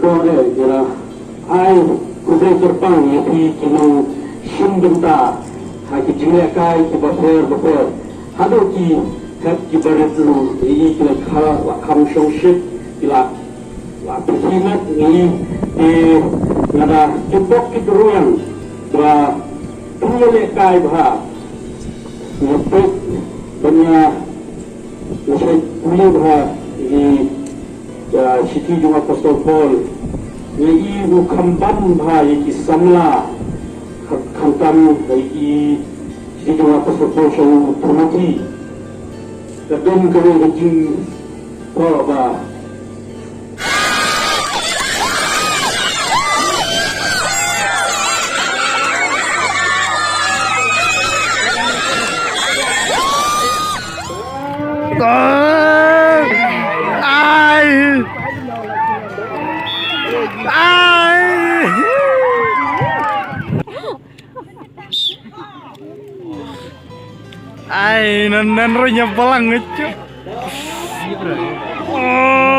boleh kira ai kuda Jepang yang kini Shimbenta haki jinglekai ki baper hado ki hak ki baretu ini kira khala kam shongship kila la pihimat ni nada jebok ki ruang ba jinglekai bah ngepek banyak saya kuliah bah di City Juma Apostol Paul ni ibu kamban bah iki samla khantam iki City Juma Apostol Paul so Timothy kadang kami jing ko ba Ay, nan ro nya palang ngecu. Oh.